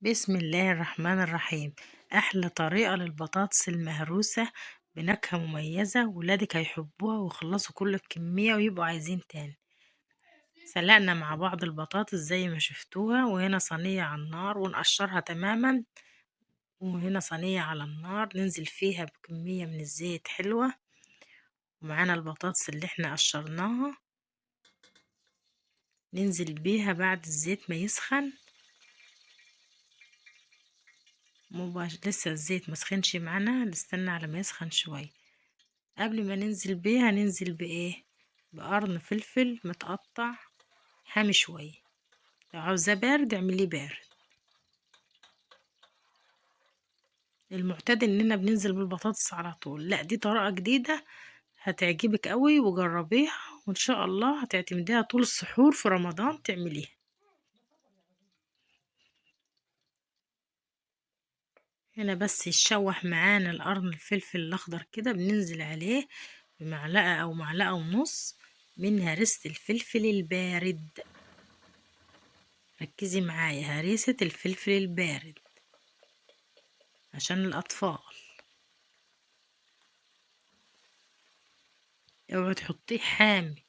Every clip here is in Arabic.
بسم الله الرحمن الرحيم. أحلى طريقة للبطاطس المهروسة بنكهة مميزة، ولادك هيحبوها ويخلصوا كل الكمية ويبقوا عايزين تاني. سلقنا مع بعض البطاطس زي ما شفتوها، وهنا صينية على النار ونقشرها تماما، وهنا صينية على النار ننزل فيها بكمية من الزيت حلوة، ومعانا البطاطس اللي احنا قشرناها ننزل بيها بعد الزيت ما يسخن. لسه الزيت مسخنش معانا، نستنى على ما يسخن شوية. قبل ما ننزل بيها ننزل بايه؟ بقرن فلفل متقطع حامي شوية، لو عاوزاه بارد اعمليه بارد. المعتاد اننا بننزل بالبطاطس على طول، لا دي طريقة جديدة هتعجبك قوي وجربيها، وان شاء الله هتعتمديها طول السحور في رمضان تعمليها. هنا بس يتشوح معانا القرن الفلفل الاخضر كده، بننزل عليه بمعلقة او معلقة ونص من هريسة الفلفل البارد. ركزي معايا، هريسة الفلفل البارد عشان الأطفال. اوعي تحطيه حامي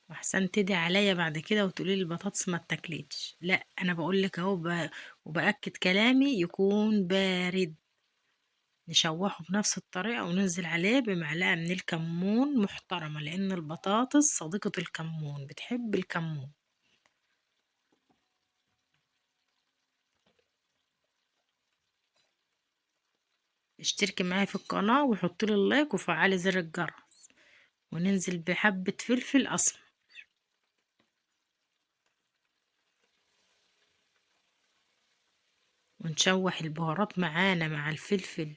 واحسن تدعي عليا بعد كده وتقولي لي البطاطس ما اتاكلتش. لا انا بقول لك اهو، وباكد كلامي يكون بارد. نشوحه بنفس الطريقه وننزل عليه بمعلقه من الكمون محترمه، لان البطاطس صديقه الكمون، بتحب الكمون. اشتركي معايا في القناه وحطي لي اللايك وفعلي زر الجرس، وننزل بحبه فلفل اسمر، ونشوح البهارات معانا مع الفلفل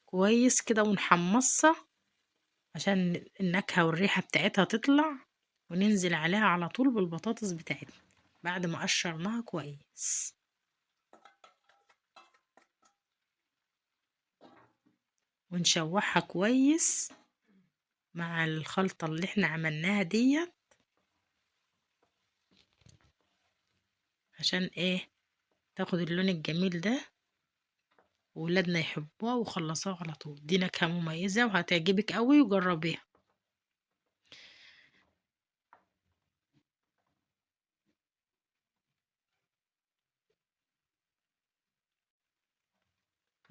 كويس كده ونحمصها عشان النكهة والريحة بتاعتها تطلع، وننزل عليها على طول بالبطاطس بتاعتنا بعد ما قشرناها كويس. ونشوحها كويس مع الخلطة اللي احنا عملناها دي، عشان ايه؟ تاخد اللون الجميل ده وولادنا يحبوها وخلصوها على طول. دي نكهة مميزة وهتعجبك قوي، وجربيها.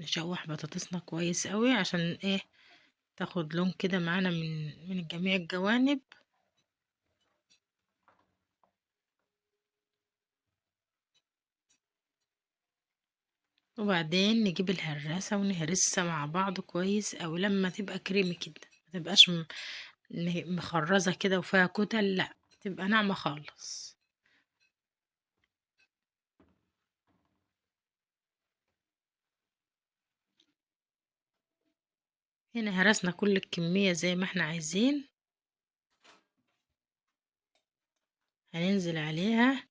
نشوح بطاطسنا كويس قوي عشان ايه؟ تاخد لون كده معانا من جميع الجوانب. وبعدين نجيب الهراسة ونهرسها مع بعض كويس، او لما تبقى كريمي كده، متبقاش مخرزة كده وفيها كتل، لا تبقى ناعمة خالص. هنا هرسنا كل الكمية زي ما احنا عايزين. هننزل عليها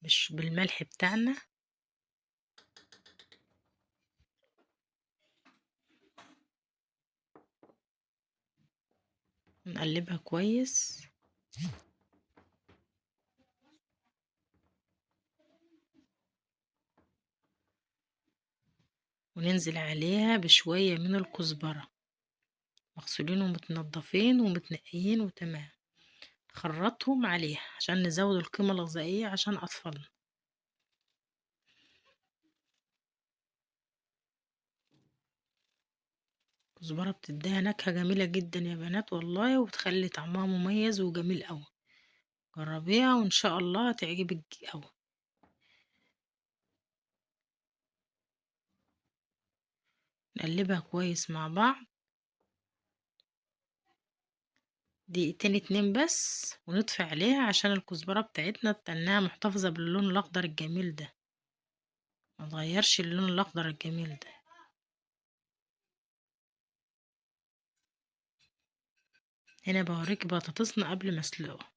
مش بالملح بتاعنا، ونقلبها كويس. وننزل عليها بشوية من الكزبرة، مغسولين ومتنضفين ومتنقيين وتمام. نخرطهم عليها عشان نزود القيمة الغذائية عشان أطفالنا. الكزبرة بتديها نكهة جميلة جدا يا بنات والله، وبتخلي طعمها مميز وجميل أوي. جربيها وإن شاء الله هتعجبك أوي. نقلبها كويس مع بعض دقيقتين اتنين بس، ونطفي عليها عشان الكزبرة بتاعتنا تنها محتفظة باللون الأخضر الجميل ده، ما تغيرش اللون الأخضر الجميل ده. هنا بوريك بطاطسنا قبل ما اسلقها،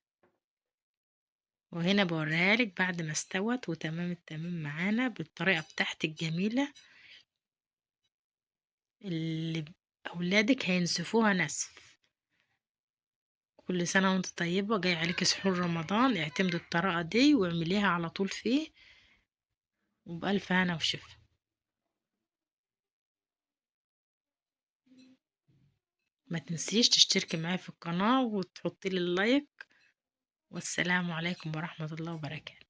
وهنا بوريها لك بعد ما استوت وتمام التمام معانا بالطريقة بتاعتي الجميلة اللي أولادك هينسفوها نسف. كل سنة وانت طيبة، جاي عليك سحور رمضان، اعتمدي الطريقة دي واعمليها على طول فيه. وبألف هنا وشفا. ما تنسيش تشتركي معايا في القناة وتحطي لي اللايك. والسلام عليكم ورحمة الله وبركاته.